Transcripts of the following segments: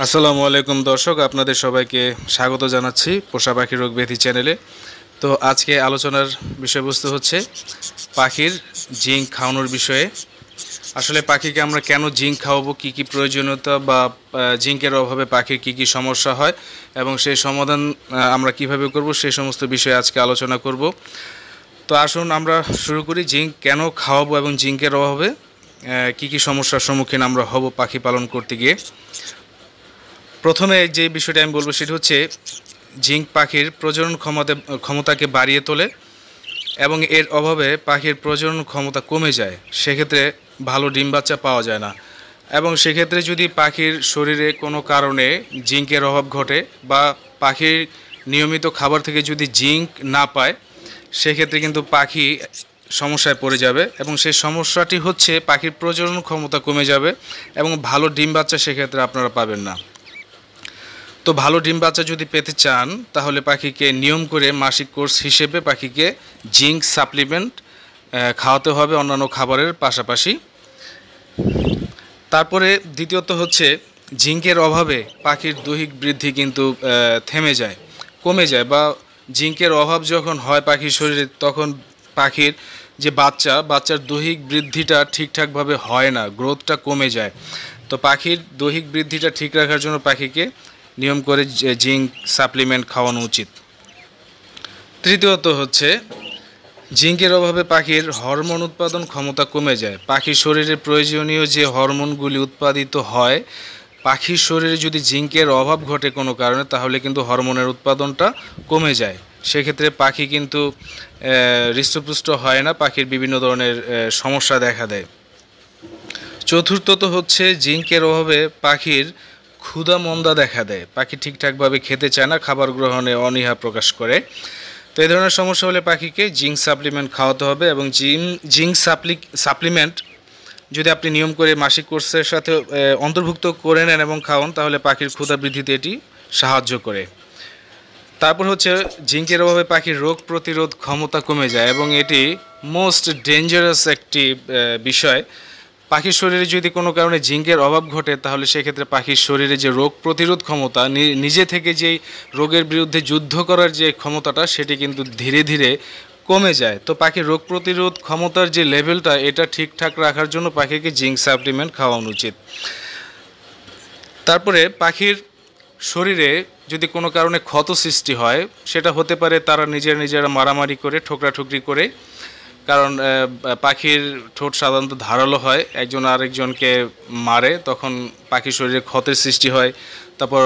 আসসালামু আলাইকুম দর্শক, আপনাদের সবাইকে স্বাগত জানাচ্ছি পোষা পাখির রোগ ব্যাধি চ্যানেলে। তো আজকে আলোচনার বিষয়বস্তু হচ্ছে পাখির জিঙ্ক খাওয়ানোর বিষয়ে। আসলে পাখিকে আমরা কেন জিঙ্ক খাওয়াবো, কী কী প্রয়োজনীয়তা বা জিঙ্কের অভাবে পাখির কী কী সমস্যা হয় এবং সেই সমাধান আমরা কিভাবে করব, সেই সমস্ত বিষয়ে আজকে আলোচনা করব। তো আসুন আমরা শুরু করি। জিঙ্ক কেন খাওয়াবো এবং জিঙ্কের অভাবে কী কী সমস্যার সম্মুখীন আমরা হব পাখি পালন করতে গিয়ে। প্রথমে যে বিষয়টা আমি বলবো সেটা হচ্ছে জিঙ্ক পাখির প্রজনন ক্ষমতাকে বাড়িয়ে তোলে এবং এর অভাবে পাখির প্রজনন ক্ষমতা কমে যায়। সেক্ষেত্রে ভালো ডিম বাচ্চা পাওয়া যায় না এবং সেক্ষেত্রে যদি পাখির শরীরে কোনো কারণে জিঙ্কের অভাব ঘটে বা পাখির নিয়মিত খাবার থেকে যদি জিঙ্ক না পায়, সেক্ষেত্রে কিন্তু পাখি সমস্যায় পড়ে যাবে এবং সেই সমস্যাটি হচ্ছে পাখির প্রজনন ক্ষমতা কমে যাবে এবং ভালো ডিম বাচ্চা সেক্ষেত্রে আপনারা পাবেন না। তো ভালো ডিম বাচ্চা যদি পেতে চান তাহলে পাখিকে নিয়ম করে মাসিক কোর্স হিসেবে পাখিকে জিঙ্ক সাপ্লিমেন্ট খাওয়াতে হবে অন্যান্য খাবারের পাশাপাশি। তারপরে দ্বিতীয়ত হচ্ছে জিঙ্কের অভাবে পাখির দৈহিক বৃদ্ধি কিন্তু থেমে যায়, কমে যায়, বা জিঙ্কের অভাব যখন হয় পাখির শরীরে তখন পাখির যে বাচ্চার দৈহিক বৃদ্ধিটা ঠিকঠাকভাবে হয় না, গ্রোথটা কমে যায়। তো পাখির দৈহিক বৃদ্ধিটা ঠিক রাখার জন্য পাখিকে নিয়ম করে জিঙ্ক সাপ্লিমেন্ট খাওয়ানো উচিত। তৃতীয়ত হচ্ছে জিঙ্কের অভাবে পাখির হরমোন উৎপাদন ক্ষমতা কমে যায়। পাখির শরীরে প্রয়োজনীয় যে হরমোনগুলি উৎপাদিত হয়, পাখির শরীরে যদি জিঙ্কের অভাব ঘটে কোনো কারণে তাহলে কিন্তু হরমোনের উৎপাদনটা কমে যায়। সেক্ষেত্রে পাখি কিন্তু হৃষ্টপুষ্ট হয় না, পাখির বিভিন্ন ধরনের সমস্যা দেখা দেয়। চতুর্থত হচ্ছে জিঙ্কের অভাবে পাখির ক্ষুধা মন্দা দেখা দেয়, পাখি ঠিকঠাকভাবে খেতে চায় না, খাবার গ্রহণে অনীহা প্রকাশ করে। তো এই ধরনের সমস্যা হলে পাখিকে জিঙ্ক সাপ্লিমেন্ট খাওয়াতে হবে এবং জিঙ্ক সাপ্লিমেন্ট যদি আপনি নিয়ম করে মাসিক কোর্সের সাথে অন্তর্ভুক্ত করে নেন এবং খাওয়ান তাহলে পাখির ক্ষুধা বৃদ্ধিতে এটি সাহায্য করে। তারপর হচ্ছে জিঙ্কের অভাবে পাখির রোগ প্রতিরোধ ক্ষমতা কমে যায় এবং এটি মোস্ট ডেঞ্জারাস একটি বিষয়। পাখির শরীরে যদি কোনো কারণে জিঙ্কের অভাব ঘটে তাহলে সেক্ষেত্রে পাখির শরীরে যে রোগ প্রতিরোধ ক্ষমতা, নিজে থেকে যেই রোগের বিরুদ্ধে যুদ্ধ করার যে ক্ষমতাটা সেটি কিন্তু ধীরে ধীরে কমে যায়। তো পাখির রোগ প্রতিরোধ ক্ষমতার যে লেভেলটা এটা ঠিকঠাক রাখার জন্য পাখিকে জিঙ্ক সাপ্লিমেন্ট খাওয়ানো উচিত। তারপরে পাখির শরীরে যদি কোনো কারণে ক্ষত সৃষ্টি হয়, সেটা হতে পারে তারা নিজেরা মারামারি করে, ঠোকরাঠুকরি করে, কারণ পাখির ঠোঁট সাধারণত ধারালো হয়, একজন আরেকজনকে মারে, তখন পাখির শরীরে ক্ষতের সৃষ্টি হয়। তারপর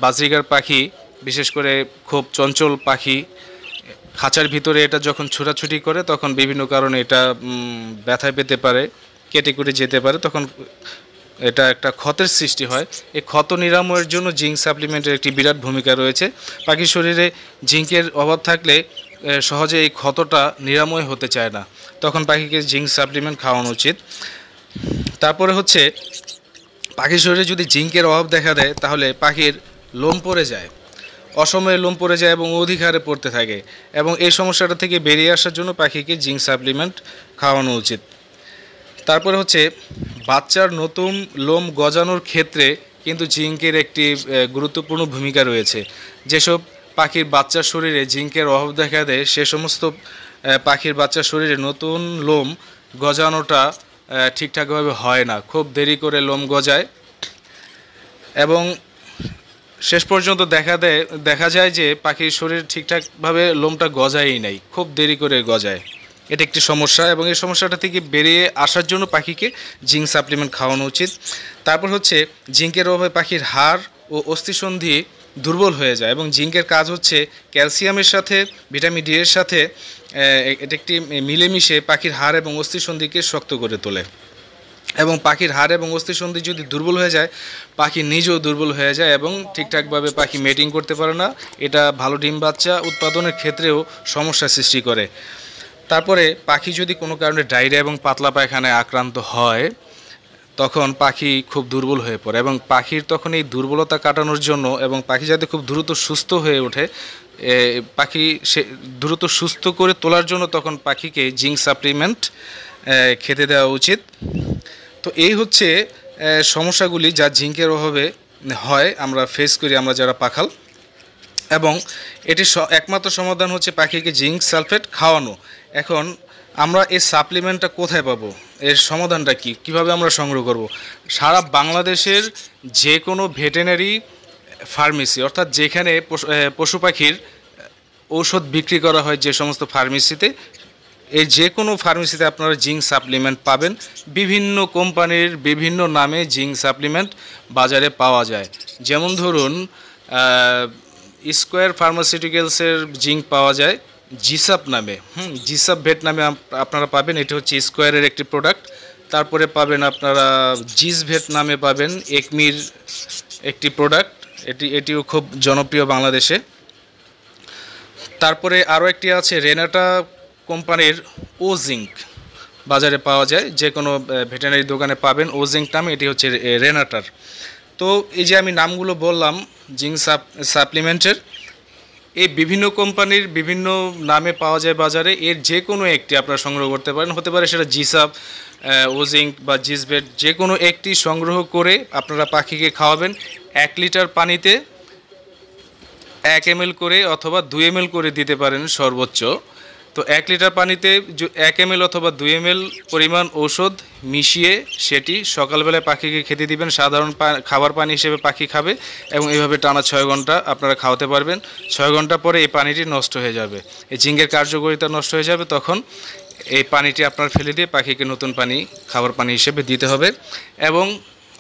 বাজরিগার পাখি, বিশেষ করে খুব চঞ্চল পাখি, খাঁচার ভিতরে এটা যখন ছোটাছুটি করে তখন বিভিন্ন কারণে এটা ব্যথায় পেতে পারে, কেটে কুটে যেতে পারে, তখন এটা একটা ক্ষতের সৃষ্টি হয়। এই ক্ষত নিরাময়ের জন্য জিঙ্ক সাপ্লিমেন্টের একটি বিরাট ভূমিকা রয়েছে। পাখির শরীরে জিঙ্কের অভাব থাকলে সহজে এই ক্ষতটা নিরাময় হতে চায় না, তখন পাখিকে জিঙ্ক সাপ্লিমেন্ট খাওয়ানো উচিত। তারপরে হচ্ছে পাখির শরীরে যদি জিঙ্কের অভাব দেখা দেয় তাহলে পাখির লোম পড়ে যায়, অসময়ে লোম পড়ে যায় এবং অধিক হারে পড়তে থাকে, এবং এই সমস্যাটা থেকে বেরিয়ে আসার জন্য পাখিকে জিঙ্ক সাপ্লিমেন্ট খাওয়ানো উচিত। তারপরে হচ্ছে বাচ্চার নতুন লোম গজানোর ক্ষেত্রে কিন্তু জিঙ্কের একটি গুরুত্বপূর্ণ ভূমিকা রয়েছে। যেসব পাখির বাচ্চার শরীরে জিঙ্কের অভাব দেখা দেয় সে সমস্ত পাখির বাচ্চার শরীরে নতুন লোম গজানোটা ঠিকঠাকভাবে হয় না, খুব দেরি করে লোম গজায় এবং শেষ পর্যন্ত দেখা যায় যে পাখির শরীর ঠিকঠাকভাবে লোমটা গজায়ই নাই, খুব দেরি করে গজায়। এটা একটি সমস্যা এবং এই সমস্যাটা থেকে বেরিয়ে আসার জন্য পাখিকে জিঙ্ক সাপ্লিমেন্ট খাওয়ানো উচিত। তারপর হচ্ছে জিঙ্কের অভাবে পাখির হাড় ও অস্থিসন্ধি দুর্বল হয়ে যায় এবং জিঙ্কের কাজ হচ্ছে ক্যালসিয়ামের সাথে ভিটামিন ডি এর সাথে এটা একটি মিলেমিশে পাখির হাড় এবং অস্থিসন্ধিকে শক্ত করে তোলে, এবং পাখির হাড় এবং অস্থিসন্ধি যদি দুর্বল হয়ে যায় পাখি নিজেও দুর্বল হয়ে যায় এবং ঠিকঠাকভাবে পাখি মেটিং করতে পারে না। এটা ভালো ডিম বাচ্চা উৎপাদনের ক্ষেত্রেও সমস্যা সৃষ্টি করে। তারপরে পাখি যদি কোনো কারণে ডায়রিয়া এবং পাতলা পায়খানায় আক্রান্ত হয় তখন পাখি খুব দুর্বল হয়ে পড়ে এবং পাখির তখন এই দুর্বলতা কাটানোর জন্য এবং পাখি যাতে খুব দ্রুত সুস্থ হয়ে ওঠে, পাখি সে দ্রুত সুস্থ করে তোলার জন্য তখন পাখিকে জিঙ্ক সাপ্লিমেন্ট খেতে দেওয়া উচিত। তো এই হচ্ছে সমস্যাগুলি যা জিঙ্কের অভাবে হয় আমরা ফেস করি আমরা যারা পাখাল। এবং এটির একমাত্র সমাধান হচ্ছে পাখিকে জিঙ্ক সালফেট খাওয়ানো। এখন আমরা এই সাপ্লিমেন্টটা কোথায় পাবো, এর সমাধানটা কি, কিভাবে আমরা সংগ্রহ করব? সারা বাংলাদেশের যে কোনো ভেটেরিনারি ফার্মেসি, অর্থাৎ যেখানে পশু পাখির ঔষধ বিক্রি করা হয় যে সমস্ত ফার্মেসিতে, এই যে কোনো ফার্মেসিতে আপনারা জিঙ্ক সাপ্লিমেন্ট পাবেন। বিভিন্ন কোম্পানির বিভিন্ন নামে জিঙ্ক সাপ্লিমেন্ট বাজারে পাওয়া যায়। যেমন ধরুন স্কোয়ার ফার্মাসিউটিক্যালসের জিঙ্ক পাওয়া যায় জিসাপ নামে, জিসাপ ভেট নামে আপনারা পাবেন, এটি হচ্ছে স্কোয়ারের একটি প্রোডাক্ট। তারপরে পাবেন আপনারা জিস ভেট নামে পাবেন একমির একটি প্রোডাক্ট, এটিও খুব জনপ্রিয় বাংলাদেশে। তারপরে আরও একটি আছে রেনাটা কোম্পানির ও জিঙ্ক, বাজারে পাওয়া যায়, যে কোনো ভেটেরিনারি দোকানে পাবেন ও জিঙ্ক নামে, এটি হচ্ছে রেনাটার। তো এই যে আমি নামগুলো বললাম জিঙ্ক সাপ্লিমেন্টের, এই বিভিন্ন কোম্পানির বিভিন্ন নামে পাওয়া যায় বাজারে, এর যে কোনো একটি আপনারা সংগ্রহ করতে পারেন। হতে পারে সেটা জিসাপ, ওজিঙ্ক বা জিসবেট, যে কোনো একটি সংগ্রহ করে আপনারা পাখিকে খাওয়াবেন। 1 লিটার পানিতে 1 ml করে অথবা 2 ml করে দিতে পারেন সর্বোচ্চ। তো 1 লিটার পানিতে 1 ml অথবা 2 ml পরিমাণ ঔষধ মিশিয়ে সেটি সকালবেলায় পাখিকে খেতে দিবেন। সাধারণ খাবার পানি হিসেবে পাখি খাবে এবং এইভাবে টানা 6 ঘন্টা আপনারা খাওয়াতে পারবেন। 6 ঘন্টা পরে এই পানিটি নষ্ট হয়ে যাবে, এই জিঙ্কের কার্যকারিতা নষ্ট হয়ে যাবে। তখন এই পানিটি আপনার ফেলে দিয়ে পাখিকে নতুন পানি খাবার পানি হিসেবে দিতে হবে। এবং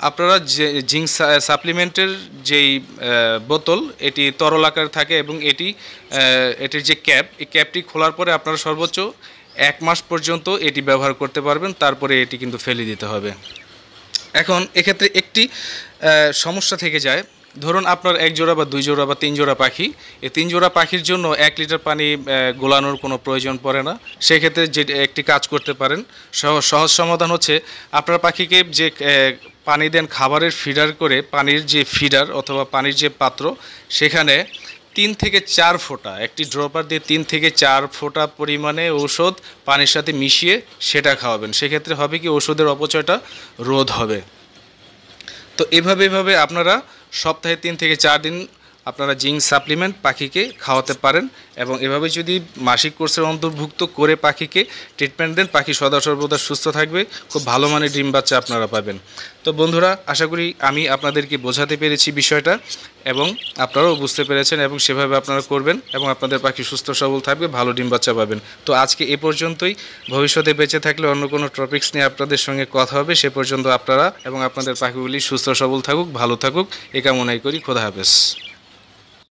আপনারা যে জিঙ্ক সাপ্লিমেন্টের যেই বোতল, এটি তরল আকার থাকে এবং এটির যে ক্যাপ, এই ক্যাপটি খোলার পরে আপনারা সর্বোচ্চ 1 মাস পর্যন্ত এটি ব্যবহার করতে পারবেন, তারপরে এটি কিন্তু ফেলে দিতে হবে। এখন এক্ষেত্রে একটি সমস্যা থেকে যায়, ধরুন আপনার 1 জোড়া বা 2 জোড়া বা 3 জোড়া পাখি, এই 3 জোড়া পাখির জন্য 1 লিটার পানি গোলানোর কোনো প্রয়োজন পড়ে না। সেক্ষেত্রে যে একটি কাজ করতে পারেন, সহজ সমাধান হচ্ছে আপনার পাখিকে যে পানি দেন খাবারের ফিডার করে, পানির যে ফিডার অথবা পানির যে পাত্র, সেখানে 3 থেকে 4 ফোঁটা, একটি ড্রপার দিয়ে 3 থেকে 4 ফোঁটা পরিমাণে ঔষধ পানির সাথে মিশিয়ে সেটা খাওয়াবেন। সেক্ষেত্রে হবে কি, ওষুধের অপচয়টা রোধ হবে। তো এভাবে আপনারা সপ্তাহে 3 থেকে 4 দিন আপনারা জিঙ্ক সাপ্লিমেন্ট পাখিকে খাওয়াতে পারেন। এবং এভাবে যদি মাসিক কোর্সের অন্তর্ভুক্ত করে পাখিকে ট্রিটমেন্ট দেন, পাখি সদা সর্বদা সুস্থ থাকবে, খুব ভালো মানের ডিম বাচ্চা আপনারা পাবেন। তো বন্ধুরা, আশা করি আমি আপনাদেরকে বোঝাতে পেরেছি বিষয়টা এবং আপনারাও বুঝতে পেরেছেন এবং সেভাবে আপনারা করবেন এবং আপনাদের পাখি সুস্থ সবল থাকবে, ভালো ডিম বাচ্চা পাবেন। তো আজকে এ পর্যন্তই। ভবিষ্যতে বেঁচে থাকলে অন্য কোনো টপিকস নিয়ে আপনাদের সঙ্গে কথা হবে। সে পর্যন্ত আপনারা এবং আপনাদের পাখিগুলি সুস্থ সবল থাকুক, ভালো থাকুক, এ কামনাই করি। খোদা হাফেজ।